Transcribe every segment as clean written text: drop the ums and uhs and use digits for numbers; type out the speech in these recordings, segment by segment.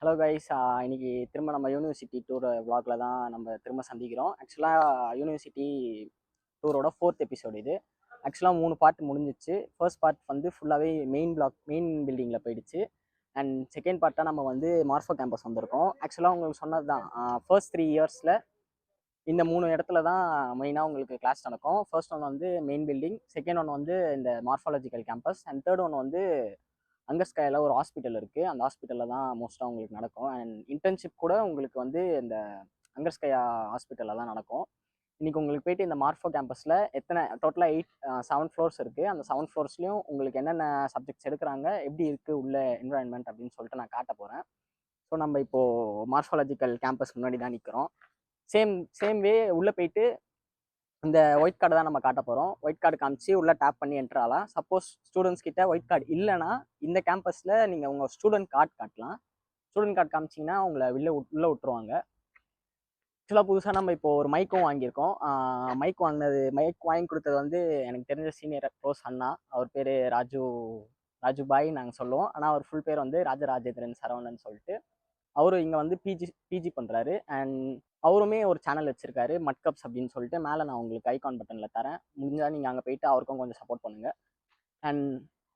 Hello guys, இன்னைக்கு திரும்ப நம்ம யூனிவர்சிட்டி டூர் vlogல தான் நம்ம திரும்ப சந்திக்கிறோம். ஆக்சுவலாக யூனிவர்சிட்டி டூரோட 4th எபிசோடு இது. ஆக்சுவலாக 3 பார்ட் முடிஞ்சிச்சு. ஃபர்ஸ்ட் பார்ட் வந்து ஃபுல்லாகவே மெயின் பில்டிங்கில் போயிடுச்சு. அண்ட் செகண்ட் பார்ட்டாக நம்ம வந்து மார்ஃபோ கேம்பஸ் வந்திருக்கோம். ஆக்சுவலாக உங்களுக்கு சொன்னது தான், ஃபர்ஸ்ட் 3 இயர்ஸில் இந்த 3 இடத்துல தான் மெயினாக உங்களுக்கு கிளாஸ் நடக்கும். ஃபர்ஸ்ட் ஒன் வந்து மெயின் பில்டிங், செகண்ட் ஒன் வந்து இந்த morphological campus, and third one வந்து அங்கஸ்காயில் ஒரு ஹாஸ்பிட்டல் இருக்குது. அந்த ஹாஸ்பிட்டலில் தான் மோஸ்ட்டாக உங்களுக்கு நடக்கும். அண்ட் இன்டர்ன்ஷிப் கூட உங்களுக்கு வந்து இந்த அங்கஸ்கயா ஹாஸ்பிட்டலில் தான் நடக்கும். இன்றைக்கி உங்களுக்கு போயிட்டு இந்த மார்ஃபோ கேம்பஸில் டோட்டலாக 7 ஃப்ளோர்ஸ் இருக்குது. அந்த 7 ஃப்ளோர்ஸ்லையும் உங்களுக்கு என்னென்ன சப்ஜெக்ட்ஸ் எடுக்கிறாங்க, எப்படி இருக்குது உள்ள என்வரான்மெண்ட் அப்படின்னு சொல்லிட்டு நான் காட்ட போகிறேன். ஸோ நம்ம இப்போது மார்ஃபாலஜிக்கல் கேம்பஸ் முன்னாடி தான் நிற்கிறோம். சேம் வே உள்ளே போயிட்டு இந்த ஒயிட் கார்டு தான் நம்ம காட்ட போகிறோம். ஒயிட் கார்டு காமிச்சு உள்ளே டேப் பண்ணி என்ட்ரு ஆகலாம். சப்போஸ் ஸ்டூடெண்ட்ஸ் கிட்ட ஒயிட் கார்டு இல்லைனா இந்த கேம்பஸில் நீங்கள் உங்கள் ஸ்டூடெண்ட் கார்டு காட்டலாம். ஸ்டூடெண்ட் கார்டு காமிச்சிங்கன்னா உங்களை உள்ளே விட்டுருவாங்க. ஆக்சுவலாக புதுசாக நம்ம இப்போ ஒரு மைக்கும் வாங்கியிருக்கோம். மைக் வாங்கி கொடுத்தது வந்து எனக்கு தெரிஞ்ச சீனியர் க்ளோஸ் அண்ணா. அவர் பேர் ராஜு பாய் நாங்கள் சொல்லுவோம். ஆனால் அவர் ஃபுல் பேர் வந்து ராஜராஜேந்திரன் சரவணன் சொல்லிட்டு. அவரும் இங்கே வந்து பிஜி பண்ணுறாரு. அண்ட் அவருமே ஒரு சேனல் வச்சுருக்காரு, மட்கப்ஸ் அப்படின்னு சொல்லிட்டு. மேலே நான் உங்களுக்கு ஐகான் பட்டனில் தரேன். முடிஞ்சால் நீங்கள் அங்கே போயிட்டு அவருக்கும் கொஞ்சம் சப்போர்ட் பண்ணுங்கள். அண்ட்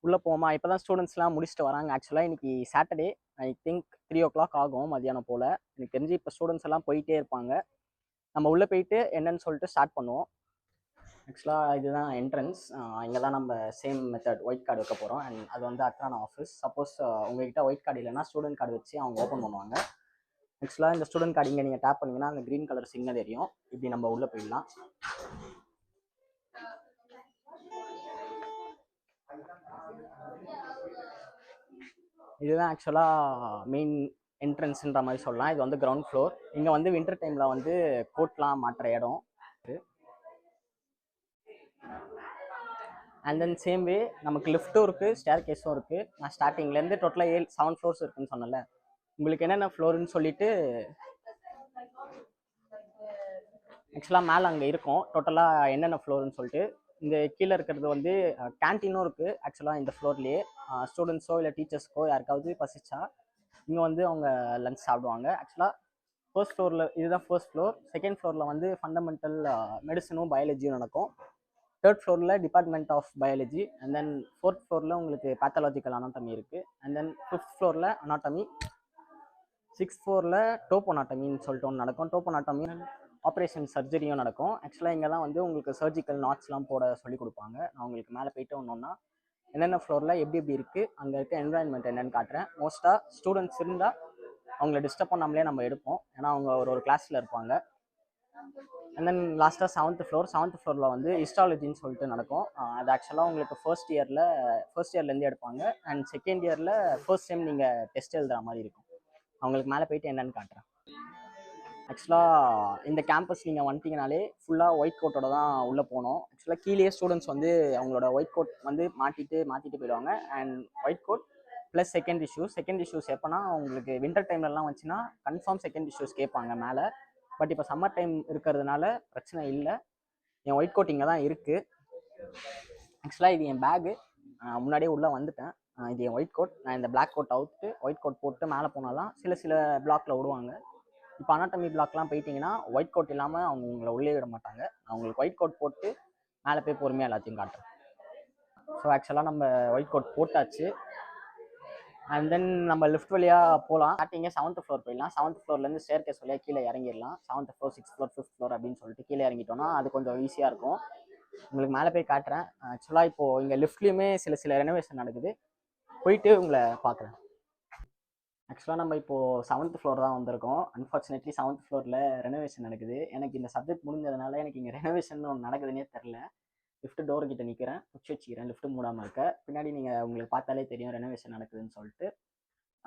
உள்ளே போமா, இப்போ தான் ஸ்டூடெண்ட்ஸ்லாம் முடிச்சுட்டு வராங்க. ஆக்சுவலாக இன்றைக்கி சாட்டர்டே, ஐ திங்க் 3 o'clock ஆகும் மதியானம் போல். எனக்கு தெரிஞ்சு இப்போ ஸ்டூடெண்ட்ஸ் எல்லாம் போயிட்டே இருப்பாங்க. நம்ம உள்ளே போயிட்டு என்னன்னு சொல்லிட்டு ஸ்டார்ட் பண்ணுவோம். ஆக்சுவலாக இதுதான் என்ட்ரன்ஸ். இங்கே தான் நம்ம சேம் மெத்தட் ஒயிட் கார்டு வைக்க போகிறோம். அண்ட் அது வந்து அட்ரான ஆஃபீஸ். சப்போஸ் உங்கள்கிட்ட ஒயிட் கார்டு இல்லைன்னா ஸ்டூடெண்ட் கார்டு வச்சு அவங்க ஓப்பன் பண்ணுவாங்க. ஆக்சுவலாக இந்த ஸ்டூடெண்ட் கார்டு இங்கே நீங்கள் டேப் பண்ணிங்கன்னா அந்த க்ரீன் கலர் சிக்னல் தெரியும். இப்படி நம்ம உள்ளே போயிடலாம். இதுதான் ஆக்சுவலாக மெயின் என்ட்ரன்ஸுன்ற மாதிரி சொல்லலாம். இது வந்து கிரவுண்ட் ஃப்ளோர். இங்கே வந்து வின்டர் டைமில் வந்து கோட்லாம் மாட்டுற இடம். அண்ட் தென் சேம் வே நமக்கு லிஃப்ட்டும் இருக்குது, ஸ்டேர் கேஸும் இருக்குது. நான் ஸ்டார்டிங்லேருந்து டோட்டலாக 7 ஃப்ளோர்ஸ் இருக்குன்னு சொன்னல. உங்களுக்கு என்னென்ன ஃப்ளோருன்னு சொல்லிட்டு ஆக்சுவலாக மேலே அங்கே இருக்கும் டோட்டலாக என்னென்ன ஃப்ளோருன்னு சொல்லிட்டு. இந்த கீழே இருக்கிறது வந்து கேன்டீனும் இருக்குது. ஆக்சுவலாக இந்த ஃப்ளோர்லேயே ஸ்டூடெண்ட்ஸோ இல்லை டீச்சர்ஸ்க்கோ யாருக்காவது பசிச்சா இங்கே வந்து அவங்க லஞ்ச் சாப்பிடுவாங்க. ஆக்சுவலாக ஃபர்ஸ்ட் ஃப்ளோரில் இதுதான் ஃபர்ஸ்ட் ஃப்ளோர். செகண்ட் ஃப்ளோரில் வந்து ஃபண்டமெண்டல் மெடிசனும் பயாலஜியும் நடக்கும். தேர்ட் ஃப்ளோரில் department of biology. And then fourth ஃப்ளோரில் உங்களுக்கு பேத்தாலஜிக்கல் அனாட்டமி இருக்குது. அண்ட் தென் ஃபிஃப்த் ஃப்ளோரில் அனாட்டமி. 6th ஃப்ளோரில் டோப்போனாட்டமின்னு சொல்லிட்டு ஒன்று நடக்கும். டோப்போனாட்டமி ஆப்ரேஷன் சர்ஜரியும் நடக்கும். ஆக்சுவலாக இங்கே தான் வந்து உங்களுக்கு சர்ஜிக்கல் நாட்ஸ்லாம் போட சொல்லி கொடுப்பாங்க. நான் உங்களுக்கு மேலே போயிட்டு ஒன்றா என்னென்ன ஃப்ளோரில் எப்படி இருக்குது, அங்கே இருக்க என்வரான்மெண்ட் என்னென்னு காட்டுறேன். மோஸ்ட்டாக ஸ்டூடெண்ட்ஸ் இருந்தால் அவங்கள டிஸ்டர்ப் பண்ணாமலே நம்ம எடுப்போம், ஏன்னா அவங்க ஒரு கிளாஸில் இருப்பாங்க. அண்ட் தென் லாஸ்ட்டாக 7th ஃப்ளோர். 7th ஃப்ளோரில் வந்து ஹிஸ்டாலஜின்னு சொல்லிட்டு நடக்கும். அது ஆக்சுவலாக உங்களுக்கு ஃபர்ஸ்ட் இயர்லேருந்து எடுப்பாங்க. அண்ட் செகண்ட் இயரில் ஃபர்ஸ்ட் டைம் நீங்கள் டெஸ்ட் எழுதுகிற மாதிரி இருக்கும். அவங்களுக்கு மேலே போயிட்டு என்னென்னு காட்டுறேன். ஆக்சுவலாக இந்த கேம்பஸ் நீங்கள் வந்துட்டீங்கனாலே ஃபுல்லாக ஒயிட் கோட்டோட தான் உள்ளே போகணும். ஆக்சுவலாக கீழே ஸ்டூடெண்ட்ஸ் வந்து அவங்களோட ஒயிட் கோட் வந்து மாற்றிட்டு போயிடுவாங்க. And white code plus second issues எப்போனா உங்களுக்கு வின்டர் டைம்லலாம் வந்துச்சுன்னா கன்ஃபார்ம் செகண்ட் இஷ்யூஸ் கேட்பாங்க மேலே. பட் இப்போ சம்மர் டைம் இருக்கிறதுனால பிரச்சனை இல்லை. என் ஒயிட் கோட் இங்கே தான் இருக்குது. ஆக்சுவலாக இது என் பேகு. முன்னாடியே உள்ளே வந்துட்டேன். இது என் ஒயிட் கோட். நான் இந்த black coat out white coat போட்டு மேலே போனால் தான் சில பிளாக்கில் விடுவாங்க. இப்போ அனாட்டமி பிளாக்லாம் போயிட்டீங்கன்னா ஒயிட் கோட் இல்லாமல் அவங்க உங்களை உள்ளே விட மாட்டாங்க. நான் உங்களுக்கு ஒயிட் கோட் போட்டு மேலே போய் பொறுமையாக எல்லாத்தையும் காட்டுறேன். ஸோ ஆக்சுவலாக நம்ம ஒயிட் கோட் போட்டாச்சு. அண்ட் தென் நம்ம லிஃப்ட் வழியாக போகலாம். ஸ்டார்டிங்கே 7th ஃப்ளோர் போயிடலாம். 7th ஃப்ளோர்லேருந்து ஸ்டேர் கேஸ் வழியாக கீழே இறங்கிடலாம். 7th floor, 6th floor, 5th floor அப்படின்னு சொல்லிட்டு கீழே இறங்கிட்டோன்னா அது கொஞ்சம் ஈஸியாக இருக்கும். உங்களுக்கு மேலே போய் காட்டுறேன். ஆக்சுவலாக இப்போது இங்கே லிஃப்ட்லேயுமே சில ரெனோவேஷன் நடக்குது. போயிட்டு உங்களை பார்க்குறேன். ஆக்சுவலாக நம்ம இப்போது 7th ஃப்ளோர் தான் வந்திருக்கோம். அன்ஃபார்ச்சுனேட்லி 7th ஃப்ளோரில் ரெனோவேஷன் நடக்குது. எனக்கு இந்த சப்ஜெக்ட் முடிஞ்சதுனால எனக்கு இங்கே ரெனோவேஷன் ஒன்று நடக்குதுன்னே தெரில. லிஃப்ட் டோர் கிட்ட நிற்கிறேன், பிடிச்சி வச்சுக்கிறேன் லிஃப்ட் மூடாமல் இருக்க. பின்னாடி நீங்கள் உங்களுக்கு பார்த்தாலே தெரியும் ரெனோவேஷன் நடக்குதுன்னு சொல்லிட்டு.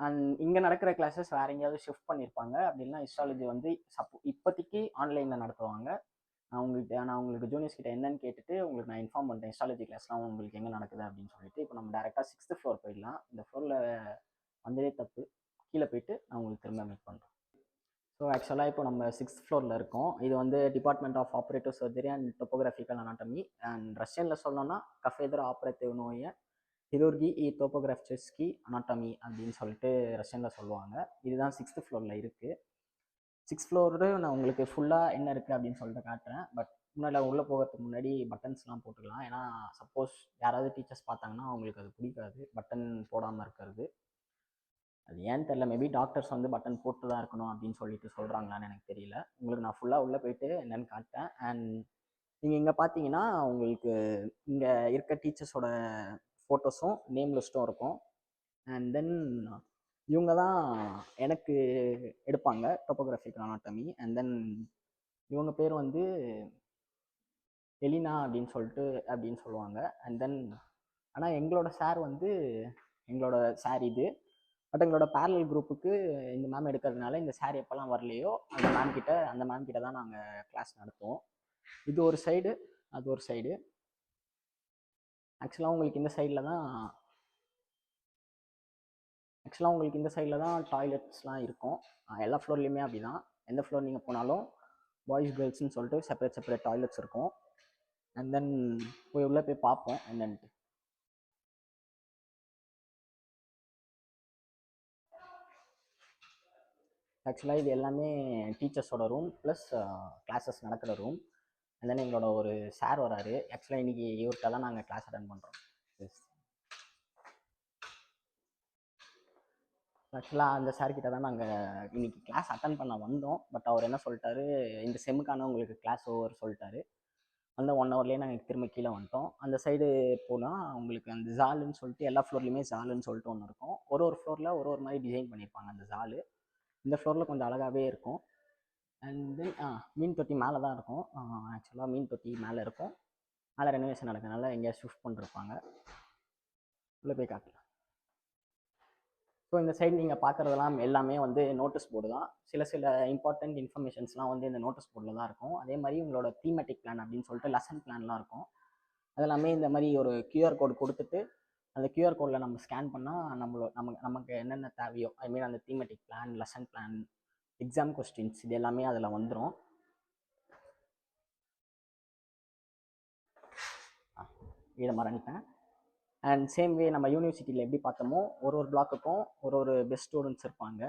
அண்ட் இங்கே நடக்கிற கிளாஸஸ் வேறு எங்கேயாவது ஷிஃப்ட் பண்ணியிருப்பாங்க. அப்படின்னா ஹிஸ்டாலஜி வந்து இப்போதைக்கு ஆன்லைனில் நடத்துவாங்க. நான் உங்களுக்கு ஜூனியர்ஸ் கிட்ட என்னன்னு கேட்டுட்டு உங்களுக்கு நான் இன்ஃபார்ம் பண்ணுறேன் ஹிஸ்டாலஜி கிளாஸ்லாம் உங்களுக்கு எங்கே நடக்குது அப்படின்னு சொல்லிட்டு. இப்போ நம்ம டேரெக்டாக 6th ஃப்ளோர் போயிடலாம். இந்த ஃப்ளோரில் வந்ததே தப்பு. கீழே போயிட்டு நான் உங்களுக்கு திரும்ப மீட் பண்ணுறேன். ஸோ ஆக்சுவலாக இப்போ நம்ம 6th ஃப்ளோரில் இருக்கோம். இது வந்து department of operative surgery and topographical anatomy. And ரஷ்யனில் சொல்லணும்னா கஃபேதர் ஆப்ரேட்டிவ் நோயை. ஹிரோர்கி டோபோகிராஃப்செஸ்கி அனாட்டமி அப்படின்னு சொல்லிட்டு ரஷ்யனில் சொல்லுவாங்க. இதுதான் 6th ஃப்ளோரில் இருக்குது. 6th ஃப்ளோரு நான் உங்களுக்கு ஃபுல்லாக என்ன இருக்குது அப்படின்னு சொல்லிட்டு காட்டுறேன். பட் முன்னாடி உள்ளே போகிறதுக்கு முன்னாடி பட்டன்ஸ்லாம் போட்டுக்கலாம். ஏன்னா சப்போஸ் யாராவது டீச்சர்ஸ் பார்த்தாங்கன்னா அவங்களுக்கு அது பிடிக்காது, பட்டன் போடாமல் இருக்கிறது. அது ஏன்னு தெரில, மேபி டாக்டர்ஸ் வந்து பட்டன் போட்டு தான் இருக்கணும் அப்படின்னு சொல்லிட்டு சொல்கிறாங்களான்னு எனக்கு தெரியல. உங்களுக்கு நான் ஃபுல்லாக உள்ளே போயிட்டு என்னென்னு காட்டேன். அண்ட் நீங்கள் இங்கே பார்த்தீங்கன்னா உங்களுக்கு இங்கே இருக்க டீச்சர்ஸோட ஃபோட்டோஸும் நேம் லிஸ்ட்டும் இருக்கும். அண்ட் தென் இவங்க தான் எனக்கு எடுப்பாங்க டோபோகிராஃபிக் அனாட்டமி. அண்ட் தென் இவங்க பேர் வந்து எலினா அப்படின்னு சொல்லுவாங்க. அண்ட் தென் ஆனால் எங்களோட சார் வந்து எங்களோட சார் இது. பட் எங்களோட பேரலல் குரூப்புக்கு இந்த மேம் எடுக்கிறதுனால இந்த சார் எப்போல்லாம் வரலையோ அந்த மேம் கிட்ட தான் நாங்கள் கிளாஸ் நடத்துவோம். இது ஒரு சைடு, அது ஒரு சைடு. ஆக்சுவலாக உங்களுக்கு இந்த சைடில் தான் டாய்லெட்ஸ்லாம் இருக்கும். எல்லா ஃப்ளோர்லேயுமே அப்படி தான். எந்த ஃப்ளோர் நீங்கள் போனாலும் பாய்ஸ் கேர்ள்ஸ்னு சொல்லிட்டு செப்பரேட் டாய்லெட்ஸ் இருக்கும். அண்ட் தென் உள்ளே போய் பார்ப்போம் என்னன்ட்டு. ஆக்சுவலாக இது எல்லாமே டீச்சர்ஸோட ரூம் ப்ளஸ் கிளாஸஸ் நடக்கிற ரூம். அண்ட் தென் எங்களோட ஒரு சார் வராரு. ஆக்சுவலாக இன்றைக்கி இவர்கிட்ட தான் நாங்கள் கிளாஸ் அட்டன் பண்ணுறோம். ஆக்சுவலாக அந்த சார்கிட்ட தான் நாங்கள் இன்றைக்கி கிளாஸ் அட்டன் பண்ண வந்தோம். பட் அவர் என்ன சொல்லிட்டாரு, இந்த செம்முக்கான உங்களுக்கு கிளாஸ் ஓவர் சொல்லிட்டாரு. அந்த 1 ஹவர்லேயே நாங்கள் திரும்ப கீழே வந்துட்டோம். அந்த சைடு போனால் உங்களுக்கு அந்த ஜாலுன்னு சொல்லிட்டு எல்லா ஃப்ளோர்லேயுமே ஜாலுன்னு சொல்லிட்டு ஒன்று இருக்கும். ஒரு ஃப்ளோரில் ஒரு மாதிரி டிசைன் பண்ணியிருப்பாங்க அந்த ஜாலு. இந்த ஃப்ளோரில் கொஞ்சம் அழகாகவே இருக்கும். அண்ட் தென் மீன் தொட்டி மேலே தான் இருக்கும். ஆக்சுவலாக மீன் தொட்டி மேலே இருக்கும். மேலே ரெனோவேஷன் நடக்கிறதுனால எங்கேயா ஷிஃப்ட் பண்ணிருப்பாங்க. உள்ளே போய் காட்டலாம். ஸோ இந்த சைடு நீங்கள் பார்க்குறதெல்லாம் எல்லாமே வந்து நோட்டீஸ் போர்டு தான். சில இம்பார்ட்டண்ட் இன்ஃபர்மேஷன்ஸ்லாம் வந்து இந்த நோட்டீஸ் போர்டில் தான் இருக்கும். அதே மாதிரி உங்களோட தீமெட்டிக் பிளான் அப்படின்னு சொல்லிட்டு லெசன் பிளான்லாம் இருக்கும். அதெல்லாமே இந்த மாதிரி ஒரு QR கோடு கொடுத்துட்டு அந்த QR கோடில் நம்ம ஸ்கேன் பண்ணால் நமக்கு என்னென்ன தேவையோ, ஐ மீன் அந்த தீமெட்டிக் plan, lesson plan, exam questions இது எல்லாமே அதில் வந்துடும். இதை மறந்துட்டேன். அண்ட் சேம் வே நம்ம யூனிவர்சிட்டியில் எப்படி பார்த்தோமோ ஒரு பிளாக்குக்கும் ஒரு பெஸ்ட் ஸ்டூடெண்ட்ஸ் இருப்பாங்க.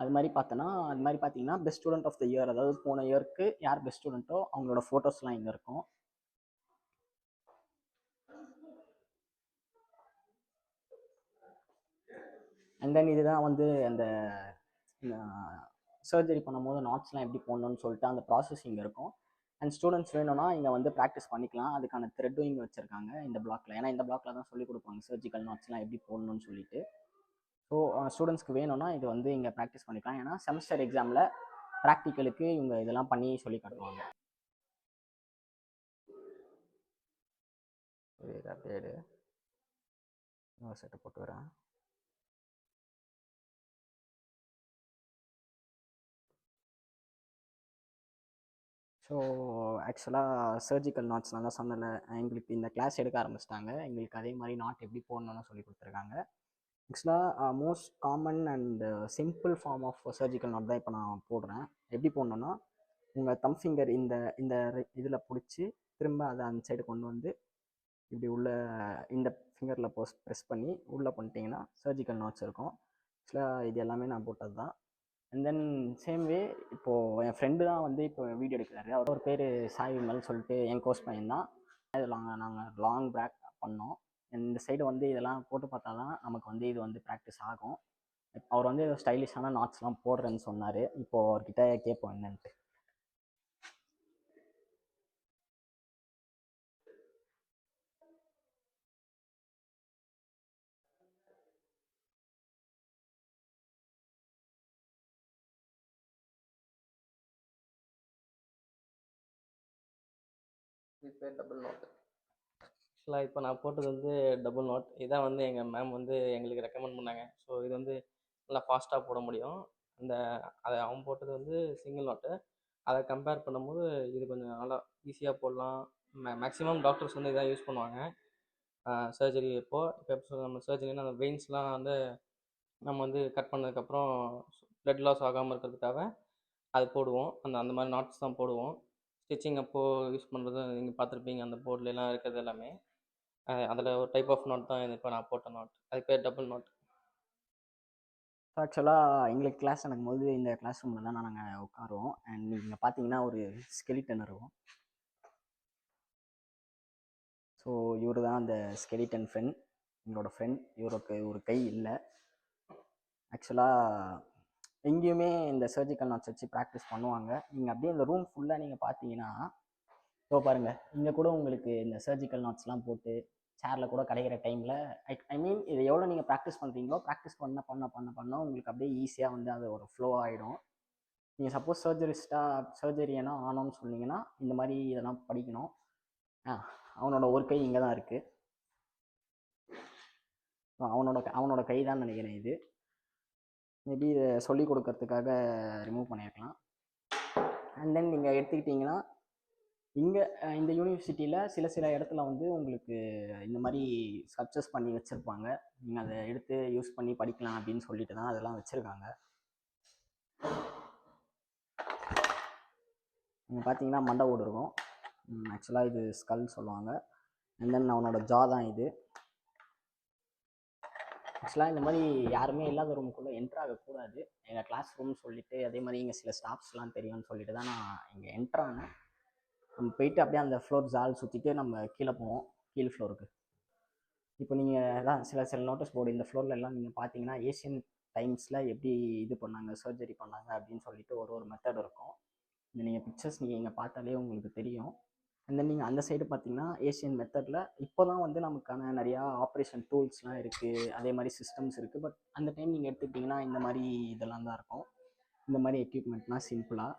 அது மாதிரி பார்த்தீங்கன்னா best student of the year, அதாவது போன இயருக்கு யார் பெஸ்ட் ஸ்டூடெண்ட்டோ அவங்களோட ஃபோட்டோஸ்லாம் இங்கே இருக்கும். அண்ட் தென் இதுதான் வந்து அந்த சர்ஜரி பண்ணும்போது நாட்ஸ்லாம் எப்படி போடணும்னு சொல்லிட்டு அந்த ப்ராசஸ் இங்கே இருக்கும். அண்ட் ஸ்டூடெண்ட்ஸ் வேணும்னா இங்கே வந்து ப்ராக்டிஸ் பண்ணிக்கலாம். அதுக்கான த்ரெட்டும் இங்கே வச்சுருக்காங்க இந்த பிளாக்ல. ஏன்னா இந்த பிளாக்ல தான் சொல்லிக் கொடுப்பாங்க சர்ஜிக்கல் நாட்ஸ்லாம் எப்படி போடணும்னு சொல்லிட்டு. ஸோ ஸ்டூடெண்ட்ஸ்க்கு வேணும்னா இது வந்து இங்கே ப்ராக்டிஸ் பண்ணிக்கலாம். ஏன்னா செமஸ்டர் எக்ஸாமில் ப்ராக்டிக்கலுக்கு இவங்க இதெல்லாம் பண்ணி சொல்லி காட்டுவாங்க. அப்படியே செட்டை போட்டு வரேன். ஸோ ஆக்சுவலாக சர்ஜிக்கல் நாட்ஸ்லாம் தான் சொன்னல, எங்களுக்கு இந்த கிளாஸ் எடுக்க ஆரம்பிச்சிட்டாங்க. எங்களுக்கு அதே மாதிரி நாட் எப்படி போடணும்னு சொல்லி கொடுத்துருக்காங்க. ஆக்சுவலாக most common and simple form of surgical knot தான் இப்போ நான் போடுறேன். எப்படி போடணுன்னா, உங்கள் தம் ஃபிங்கர் இந்த இதில் பிடிச்சி திரும்ப அதை அந்த சைடு கொண்டு வந்து இப்படி உள்ள இந்த ஃபிங்கரில் ப்ரெஸ் பண்ணி உள்ளே பண்ணிட்டீங்கன்னா சர்ஜிக்கல் நாட்ஸ் இருக்கும். ஆக்சுவலாக இது எல்லாமே நான் போட்டது தான். அண்ட் தென் சேம் வே இப்போது என் ஃப்ரெண்டு தான் வந்து இப்போ வீடியோ எடுக்கிறாரு. அவர் பேர் சாய் விமல் சொல்லிட்டு என் கோர்ஸ் பையன் தான். இதெல்லாம் நாங்கள் லாங் பேக் பண்ணோம். இந்த சைடு வந்து இதெல்லாம் போட்டு பார்த்தா தான் நமக்கு வந்து இது வந்து ப்ராக்டிஸ் ஆகும். அவர் வந்து ஸ்டைலிஷான நாட்ஸ்லாம் போடுறேன்னு சொன்னார். இப்போது அவர்கிட்ட கேட்போம் என்னன்ட்டு. Double knot. ஆக்சுவலாக இப்போ நான் போட்டது வந்து டபுள் நோட். இதான் வந்து எங்கள் மேம் வந்து எங்களுக்கு ரெக்கமெண்ட் பண்ணாங்க. ஸோ இது வந்து நல்லா ஃபாஸ்ட்டாக போட முடியும். அதை அவன் போட்டது வந்து சிங்கிள் நோட்டு. அதை கம்பேர் பண்ணும்போது இது கொஞ்சம் நல்லா ஈஸியாக போடலாம். மேக்ஸிமம் டாக்டர்ஸ் வந்து இதான் யூஸ் பண்ணுவாங்க சர்ஜரி இப்போ நம்ம சர்ஜரினா அந்த வெயின்ஸ்லாம் வந்து நம்ம வந்து கட் பண்ணதுக்கப்புறம் ப்ளட் லாஸ் ஆகாமல் இருக்கிறதுக்காக அது போடுவோம். அந்த மாதிரி நாட்ஸ் தான் போடுவோம். ஸ்டிச்சிங் அப்போது யூஸ் பண்ணுறது நீங்கள் பார்த்துருப்பீங்க அந்த போர்ட்லாம் இருக்கிறது எல்லாமே. அதில் ஒரு டைப் ஆஃப் நோட் தான் இது இப்போ நான் போட்ட நோட். அது பேர் டபுள் நோட். ஆக்சுவலாக எங்களுக்கு கிளாஸ் நடக்கும்போது இந்த கிளாஸ் ரூமில் தான் நாங்கள் உட்காருவோம். அண்ட் நீங்கள் பார்த்தீங்கன்னா ஒரு ஸ்கெலிட்டன் இருக்கும். ஸோ இவர் தான் அந்த ஸ்கெலிட்டன் ஃப்ரெண்ட், எங்களோட ஃப்ரெண்ட். இவருக்கு ஒரு கை இல்லை. ஆக்சுவலாக எங்கேயுமே இந்த சர்ஜிக்கல் நாட்ஸ் வச்சு ப்ராக்டிஸ் பண்ணுவாங்க. நீங்கள் அப்படியே இந்த ரூம் ஃபுல்லாக நீங்கள் பார்த்தீங்கன்னா, இப்போ பாருங்கள், இங்கே கூட உங்களுக்கு இந்த சர்ஜிக்கல் நாட்ஸ்லாம் போட்டு சேரில் கூட கிடைக்கிற டைமில் ஐ மீன் இது எவ்வளோ நீங்கள் ப்ராக்டிஸ் பண்ணுறீங்களோ, ப்ராக்டிஸ் பண்ண உங்களுக்கு அப்படியே ஈஸியாக வந்து அது ஒரு ஃப்ளோ ஆகிடும். நீங்கள் சப்போஸ் சர்ஜரியனா ஆனோன்னு சொன்னீங்கன்னா இந்த மாதிரி இதெல்லாம் படிக்கணும். அவனோட ஒரு கை இங்கே தான் இருக்குது. அவனோட கை தான் நினைக்கிறேன் இது. மேபி இதை சொல்லிக் கொடுக்கறதுக்காக ரிமூவ் பண்ணியிருக்கலாம். அண்ட் தென் நீங்கள் எடுத்துக்கிட்டிங்கன்னா இங்கே இந்த யூனிவர்சிட்டியில் சில இடத்துல வந்து உங்களுக்கு இந்த மாதிரி ஸ்கல்ப்சர்ஸ் பண்ணி வச்சுருப்பாங்க. நீங்கள் அதை எடுத்து யூஸ் பண்ணி படிக்கலாம் அப்படின்னு சொல்லிட்டு தான் அதெல்லாம் வச்சுருக்காங்க. நீங்கள் பார்த்தீங்கன்னா மண்டை ஓடு இருக்கும். ஆக்சுவலாக இது ஸ்கல் சொல்லுவாங்க. அண்ட் தென் அவனோட ஜா தான் இது. ஆக்சுவலாக இந்த மாதிரி யாருமே இல்லாத ரூமுக்குள்ளே என்ட்ரு ஆகக்கூடாது. எங்கள் கிளாஸ் ரூம்னு சொல்லிட்டு, அதே மாதிரி இங்கே சில ஸ்டாஃப்ஸ்லாம் தெரியும்னு சொல்லிட்டு தான் நான் இங்கே என்ட்ரானேன். நம்ம போயிட்டு அப்படியே அந்த ஃப்ளோர் ஜால் சுற்றிட்டு நம்ம கீழே போவோம், கீழ் ஃப்ளோருக்கு. இப்போ நீங்கள் தான் சில நோட்டீஸ் போர்டு இந்த ஃப்ளோரில் எல்லாம் நீங்கள் பார்த்தீங்கன்னா ஏஷியன் டைம்ஸில் எப்படி இது பண்ணாங்க, சர்ஜரி பண்ணாங்க அப்படின்னு சொல்லிட்டு ஒரு மெத்தட் இருக்கும். இந்த நீங்கள் பிக்சர்ஸ் நீங்கள் இங்கே பார்த்தாலே உங்களுக்கு தெரியும். அண்ட் தென் நீங்கள் அந்த சைடு பார்த்தீங்கன்னா ஏஷியன் மெத்தடில் இப்போ தான் வந்து நமக்கான நிறையா ஆப்ரேஷன் டூல்ஸ்லாம் இருக்குது, அதே மாதிரி சிஸ்டம்ஸ் இருக்குது. பட் அந்த டைம் நீங்கள் எடுத்துக்கிட்டிங்கன்னா இந்த மாதிரி இதெல்லாம் தான் இருக்கும், இந்த மாதிரி எக்யூப்மெண்ட்லாம் சிம்பிளாக.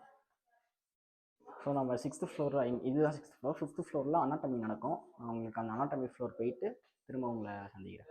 ஸோ நம்ம 6th ஃப்ளோர், இதுதான் 6th ஃப்ளோர். 5th ஃப்ளோரில் அனாட்டமி நடக்கும். நான் உங்களுக்கு அந்த அனாட்டமி ஃப்ளோர் போயிட்டு திரும்ப உங்களை சந்திக்கிறேன்.